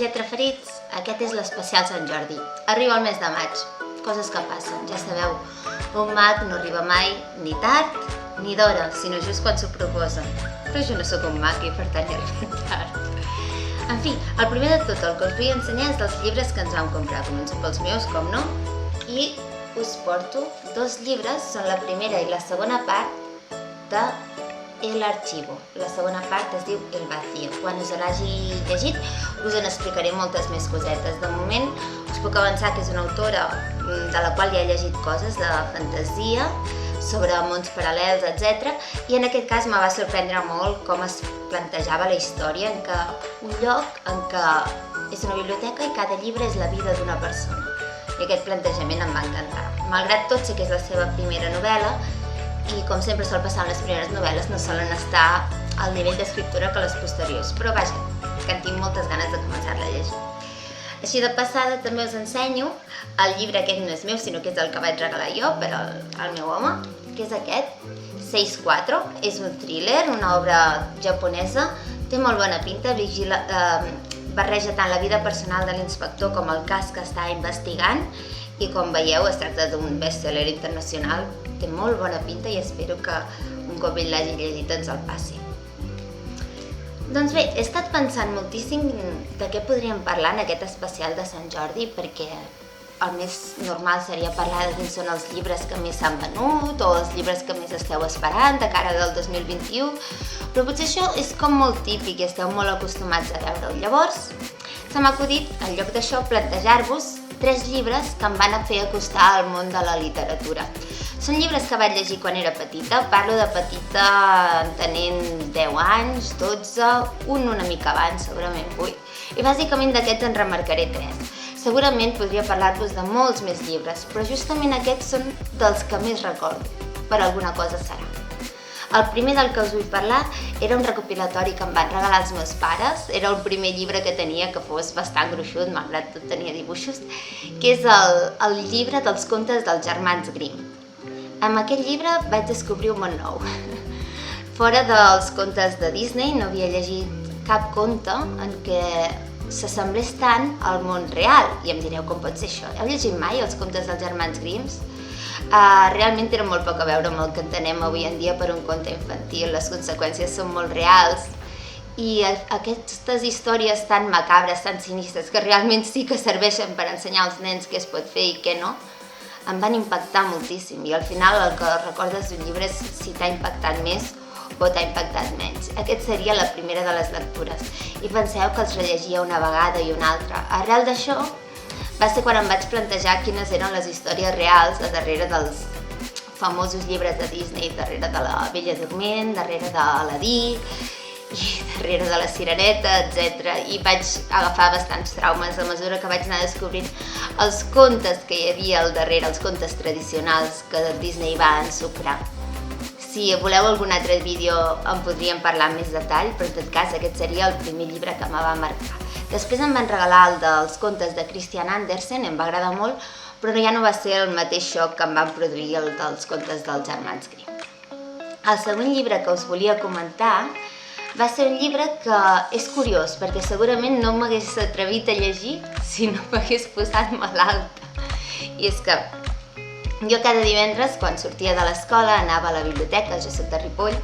Què preferits? Aquest és l'especial Sant Jordi. Arriba el mes de maig, coses que passen, ja sabeu. Un mag no arriba mai ni tard ni d'hora, sinó just quan s'ho proposa. Però jo no sóc un mag i per tant ja arriba tard. En fi, el primer de tot el que us vull ensenyar és dels llibres que ens vam comprar. Començo pels meus, com no, i us porto dos llibres, són la primera i la segona part de El Archivo. La segona part es diu El Vacío. Quan us l'hagi llegit us en explicaré moltes més cosetes. De moment us puc avançar que és una autora de la qual ja he llegit coses de fantasia, sobre mons paral·lels, etc. I en aquest cas me va sorprendre molt com es plantejava la història, en què un lloc en què és una biblioteca i cada llibre és la vida d'una persona. I aquest plantejament em va encantar. Malgrat tot, sé que és la seva primera novel·la, i com sempre sol passar en les primeres novel·les no solen estar al nivell d'escriptura que les posteriors, però vaja, que en tinc moltes ganes de començar-la a llegir. Així de passada també us ensenyo el llibre, aquest no és meu, sinó que és el que vaig regalar jo per al meu home, que és aquest, 6-4, és un thriller, una obra japonesa, té molt bona pinta, barreja tant la vida personal de l'inspector com el cas que està investigant, i com veieu es tracta d'un best-seller internacional, té molt bona pinta i espero que un cop ell l'hagi llegit ens el passi. Doncs bé, he estat pensant moltíssim de què podríem parlar en aquest especial de Sant Jordi, perquè el més normal seria parlar de quins són els llibres que més s'han venut o els llibres que més esteu esperant de cara del 2021, però potser això és com molt típic i esteu molt acostumats a veure'l. Llavors, se m'ha acudit, en lloc d'això, plantejar-vos 3 llibres que em van fer acostar al món de la literatura. Són llibres que vaig llegir quan era petita, parlo de petita tenint 10 anys, 12, una mica abans, segurament 8, i bàsicament d'aquests en remarcaré 3. Segurament podria parlar-vos de molts més llibres, però justament aquests són dels que més recordo, per alguna cosa serà. El primer del que us vull parlar era un recopilatori que em van regalar els meus pares, era el primer llibre que tenia que fos bastant gruixut, malgrat tot tenia dibuixos, que és el llibre dels contes dels germans Grimm. Amb aquest llibre vaig descobrir un món nou. Fora dels contes de Disney no havia llegit cap conte en què s'assemblés tant al món real, i em direu com pot ser això. Heu llegit mai els contes dels germans Grimm? Realment tenen molt poc a veure amb el que entenem avui en dia per un conte infantil, les conseqüències són molt reals i aquestes històries tan macabres, tan sinistres, que realment sí que serveixen per ensenyar als nens què es pot fer i què no, em van impactar moltíssim i al final el que recordes d'un llibre és si t'ha impactat més o t'ha impactat menys. Aquesta seria la primera de les lectures i penseu que els rellegia una vegada i una altra. Arrel d'això va ser quan em vaig plantejar quines eren les històries reals a darrere dels famosos llibres de Disney, darrere de la Bella Dorment, darrere d'Aladí i darrere de la Sireneta, etc. I vaig agafar bastants traumes a mesura que vaig anar descobrint els contes que hi havia al darrere, els contes tradicionals que Disney va ensucrar. Si voleu algun altre vídeo en podríem parlar amb més detall, però en tot cas aquest seria el primer llibre que me va marcar. Després em van regalar el dels contes de Christian Andersen, em va agradar molt, però ja no va ser el mateix xoc que em van produir el dels contes dels germans Grimm. El següent llibre que us volia comentar va ser un llibre que és curiós, perquè segurament no m'hagués atrevit a llegir si no m'hagués posat malalta. I és que jo cada divendres, quan sortia de l'escola, anava a la biblioteca, jo soc de Ripoll,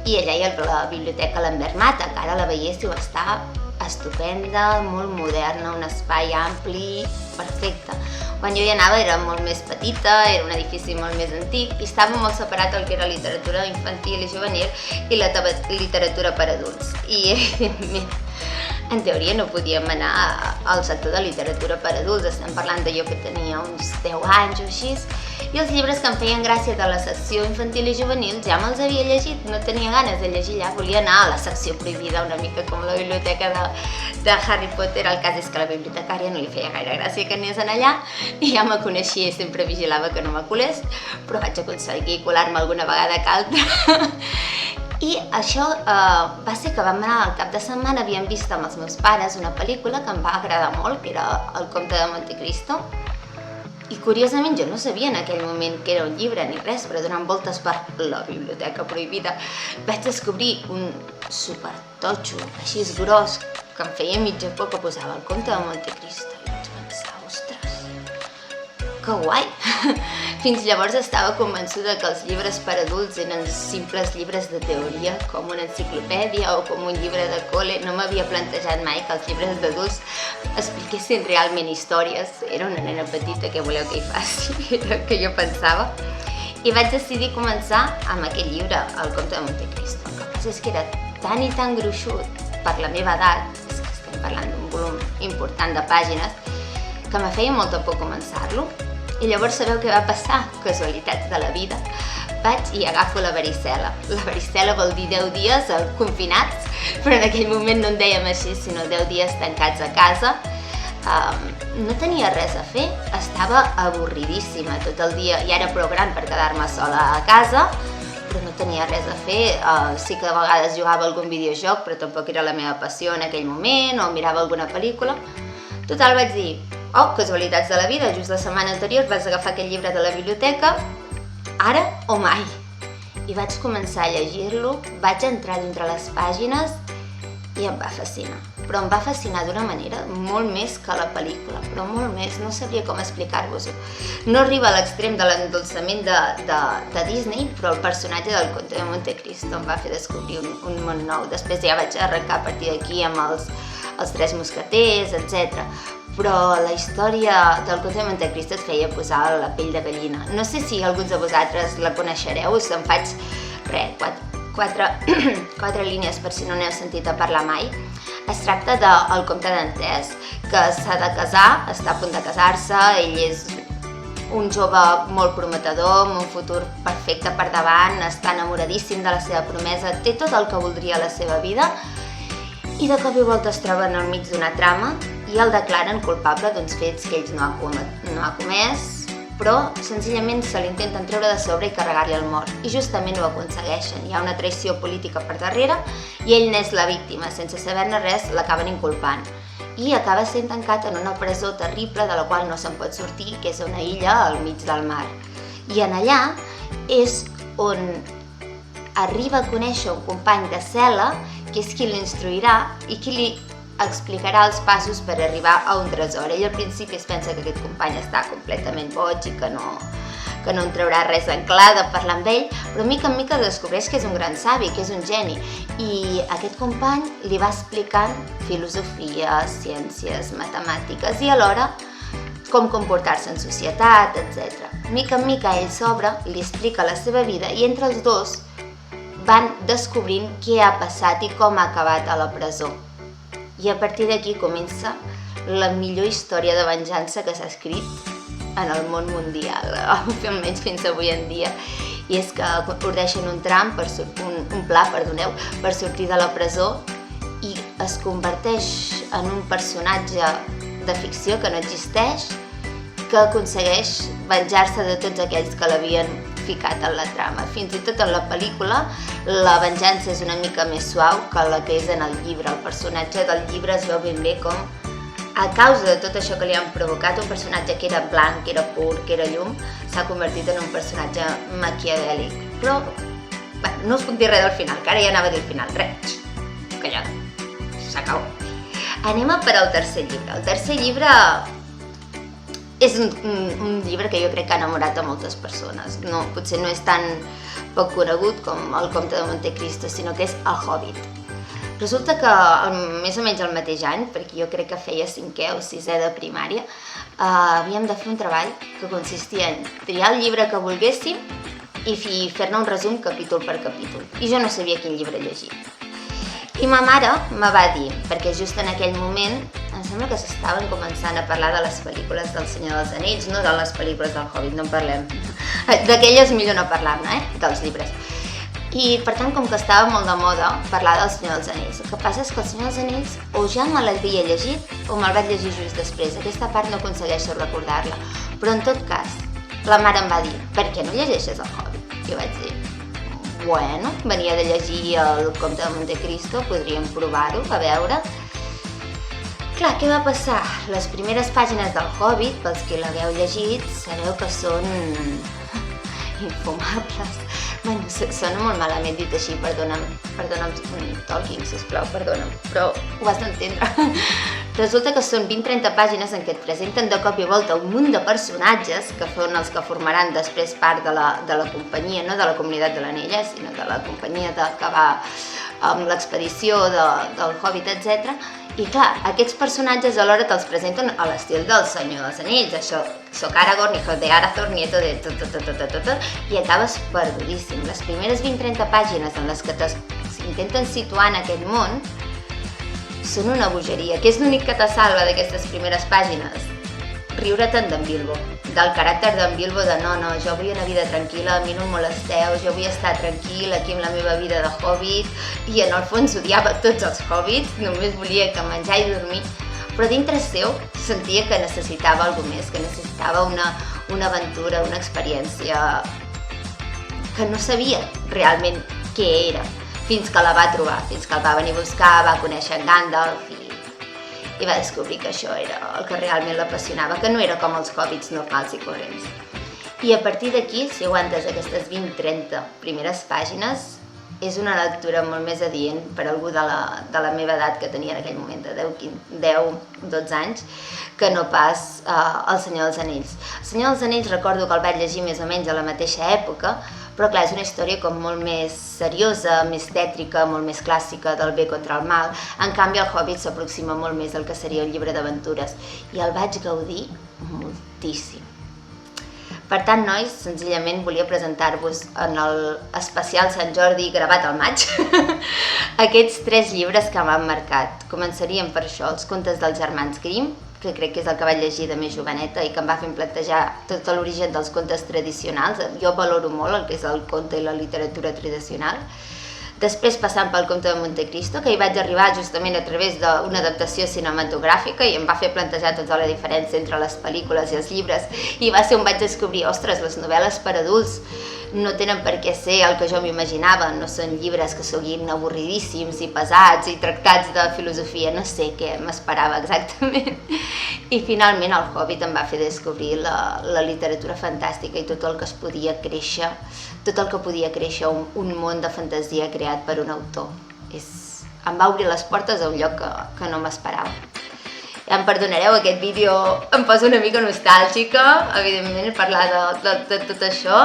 i allà hi ha la biblioteca Lambert Mata, que ara la veiéssiu, està estupenda, molt moderna, un espai ampli, perfecte. Quan jo hi anava era molt més petita, era un edifici molt més antic i estava molt separat el que era literatura infantil i juvenil i la literatura per adults. I evidentment, en teoria no podíem anar al sector de literatura per adults, estem parlant de jo que tenia uns 10 anys o així, i els llibres que em feien gràcia de la secció infantil i juvenil ja me'ls havia llegit, no tenia ganes de llegir allà, volia anar a la secció prohibida, una mica com la biblioteca de Harry Potter. El cas és que a la bibliotecària no li feia gaire gràcia que anés allà i ja me coneixia i sempre vigilava que no me colés, però vaig aconseguir colar-me alguna vegada que altra. I això va ser que vam anar al cap de setmana, havíem vist amb els meus pares una pel·lícula que em va agradar molt, que era El Comte de Montecristo. I curiosament jo no sabia en aquell moment que era un llibre ni res, però donant voltes per la biblioteca prohibida vaig descobrir un supertotxo, així gros, que em feia mitja por que posava el Comte de Montecristo. I vaig pensar, ostres, que guai! Fins llavors estava convençuda que els llibres per adults eren simples llibres de teoria, com una enciclopèdia o com un llibre de col·le. No m'havia plantejat mai que els llibres d'adults expliquessin realment històries. Era una nena petita, què voleu que hi faci? Era el que jo pensava. I vaig decidir començar amb aquest llibre, El Comte de Montecristo. El que passa és que era tan i tan gruixut per la meva edat, és que estem parlant d'un volum important de pàgines, que me feia molta por començar-lo. I llavors sabeu què va passar? Casualitats de la vida. Vaig i agafo la varicel·la. La varicel·la vol dir 10 dies confinats, però en aquell moment no en dèiem així, sinó 10 dies tancats a casa. No tenia res a fer, estava avorridíssima tot el dia, ja era prou gran per quedar-me sola a casa, però no tenia res a fer. Sí que de vegades jugava algun videojoc, però tampoc era la meva passió en aquell moment, o mirava alguna pel·lícula. Total, vaig dir, oh, casualitats de la vida, just la setmana anterior vaig agafar aquest llibre de la biblioteca, ara o mai. I vaig començar a llegir-lo, vaig entrar dintre les pàgines i em va fascinar. Però em va fascinar d'una manera molt més que la pel·lícula, però molt més, no sabria com explicar-vos-ho. No arriba a l'extrem de l'endolçament de Disney, però el personatge del Comte de Montecristo em va fer descobrir un món nou. Després ja vaig arrencar a partir d'aquí amb els Tres Mosqueters, etc. Però la història del Comte de Montecristo et feia posar la pell de gallina. No sé si alguns de vosaltres la coneixereu, us en faig quatre línies per si no n'heu sentit a parlar mai. Es tracta del comte d'Antès, que s'ha de casar, està a punt de casar-se, ell és un jove molt prometedor, amb un futur perfecte per davant, està enamoradíssim de la seva promesa, té tot el que voldria a la seva vida, i de cop i volta es troben enmig d'una trama i el declaren culpable d'uns fets que ells no ha comès, però senzillament se l'intenten treure de sobre i carregar-li el mort, i justament ho aconsegueixen. Hi ha una traïció política per darrere i ell n'és la víctima, sense saber-ne res l'acaben inculpant. I acaba sent tancat en una presó terrible de la qual no se'n pot sortir, que és una illa al mig del mar. I en allà és on arriba a conèixer un company de cel·la, que és qui l'instruirà i qui li explicarà els passos per arribar a un tresor. Ell al principi es pensa que aquest company està completament boig i que no en traurà res en clar de parlar amb ell, però mica en mica descobreix que és un gran savi, que és un geni, i aquest company li va explicant filosofia, ciències, matemàtiques i alhora com comportar-se en societat, etc. Mica en mica ell s'obre, li explica la seva vida i entre els dos van descobrint què ha passat i com ha acabat a la presó. I a partir d'aquí comença la millor història de venjança que s'ha escrit en el món mundial, almenys fins avui en dia. I és que ordeixen un pla per sortir de la presó i es converteix en un personatge de ficció que no existeix, que aconsegueix venjar-se de tots aquells que l'havien ficat en la trama. Fins i tot en la pel·lícula la venjança és una mica més suau que la que és en el llibre. El personatge del llibre es veu ben bé com, a causa de tot això que li han provocat, un personatge que era blanc, que era pur, que era llum, s'ha convertit en un personatge maquiavèlic. Però, no us puc dir res del final, que ara ja anava a dir el final. Res, que ja s'acaba. Anem a per al tercer llibre. El tercer llibre és un llibre que jo crec que ha enamorat a moltes persones. Potser no és tan poc conegut com El Comte de Montecristo, sinó que és El Hobbit. Resulta que més o menys al mateix any, perquè jo crec que feia 5è o 6è de primària, havíem de fer un treball que consistia en triar el llibre que volguéssim i fer-ne un resum capítol per capítol. I jo no sabia quin llibre llegir. I ma mare me va dir, perquè just en aquell moment em sembla que s'estaven començant a parlar de les pel·lícules del Senyor dels Anells, no de les pel·lícules del Hobbit, no en parlem. D'aquelles millor no parlar-ne, dels llibres. I per tant, com que estava molt de moda parlar del Senyor dels Anells, el que passa és que el Senyor dels Anells o ja me l'havia llegit o me'l vaig llegir just després. Aquesta part no aconsegueixo recordar-la. Però en tot cas, la mare em va dir, per què no llegeixes el Hobbit? I jo vaig dir, bueno, venia de llegir El Comte de Montecristo, podríem provar-ho, a veure. Clar, què va passar? Les primeres pàgines del Hobbit, pels que l'hagueu llegit, sabeu que són infumables. Bueno, sona molt malament dit així, perdona'm, Tolkien, sisplau, perdona'm, però ho has d'entendre. Resulta que són 20-30 pàgines en què et presenten de cop i volta un munt de personatges que són els que formaran després part de la companyia, no de la comunitat de l'Anella, sinó de la companyia que va amb l'expedició del Hobbit, etc. I clar, aquests personatges alhora te'ls presenten a l'estil del Senyor dels Anells, això, soc Aragorn, hijo de Arathorn, nieto de i acabes perdudíssim. Les primeres 20-30 pàgines en les que t'intenten situar en aquest món són una bogeria. Què és l'únic que te salva d'aquestes primeres pàgines? Riure-te'n d'en Bilbo, del caràcter d'en Bilbo de no, jo vull una vida tranquil·la, a mi no em molesteu, jo vull estar tranquil aquí amb la meva vida de hobbit, i en el fons odiava tots els hobbits, només volia que menjar i dormir, però dintre seu sentia que necessitava alguna més, que necessitava una aventura, una experiència que no sabia realment què era, fins que la va trobar, fins que el va venir a buscar, va conèixer en Gandalf i va descobrir que això era el que realment l'apassionava, que no era com els hobbits normals i corrents. I a partir d'aquí, si aguantes aquestes 20-30 primeres pàgines, és una lectura molt més adient per a algú de la meva edat, que tenia en aquell moment de 10-12 anys, que no pas El Senyor dels Anells. El Senyor dels Anells recordo que el vaig llegir més o menys a la mateixa època, però clar, és una història com molt més seriosa, més tètrica, molt més clàssica del bé contra el mal. En canvi, el Hobbit s'aproxima molt més al que seria un llibre d'aventures i el vaig gaudir moltíssim. Per tant, nois, senzillament volia presentar-vos en l'especial Sant Jordi gravat al maig aquests 3 llibres que m'han marcat. Començaríem per això, els contes dels germans Grimm, que crec que és el que vaig llegir de més joveneta i que em va fer plantejar tot l'origen dels contes tradicionals. Jo valoro molt el que és el conte i la literatura tradicional. Després passant pel Comte de Montecristo, que hi vaig arribar justament a través d'una adaptació cinematogràfica i em va fer plantejar tota la diferència entre les pel·lícules i els llibres, i va ser on vaig descobrir, ostres, les novel·les per adults no tenen per què ser el que jo m'imaginava, no són llibres que siguin avorridíssims i pesats i tractats de filosofia, no sé què m'esperava exactament. I finalment el Hobbit em va fer descobrir la literatura fantàstica i tot el que es podia créixer, tot el que podia créixer un món de fantasia creat per un autor. Em va obrir les portes a un lloc que no m'esperava. Ja em perdonareu, aquest vídeo em posa una mica nostàlgica, evidentment, parlar de tot això.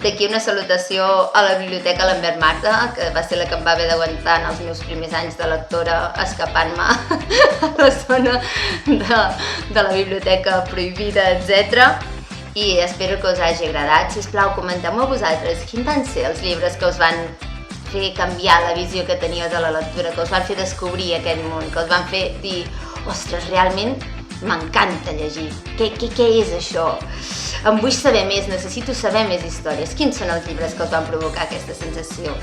D'aquí una salutació a la Biblioteca Lambert Marta, que va ser la que em va haver d'aguantar en els meus primers anys de lectora, escapant-me a la zona de la biblioteca prohibida, etc. I espero que us hagi agradat. Sisplau, comenteu-me vosaltres quins van ser els llibres que us van fer canviar la visió que teníeu de la lectura, que us van fer descobrir aquest món, que us van fer dir ostres, realment m'encanta llegir. Què és això? Em vull saber més, necessito saber més històries. Quins són els llibres que us van provocar aquesta sensació?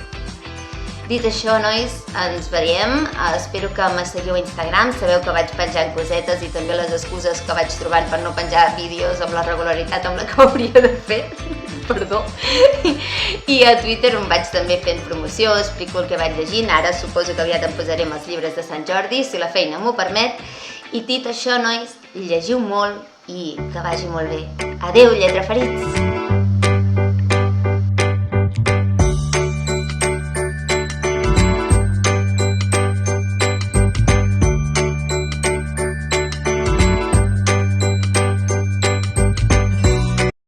Dit això, nois, ens veiem. Espero que me seguiu a Instagram. Sabeu que vaig penjant cosetes i també les excuses que vaig trobant per no penjar vídeos amb la regularitat amb la que ho hauria de fer. Perdó. I a Twitter on vaig també fent promoció, explico el que vaig llegint. Ara suposo que aviat em posarem els llibres de Sant Jordi, si la feina m'ho permet. I dit això, nois, llegiu molt i que vagi molt bé. Adéu, lletraferits!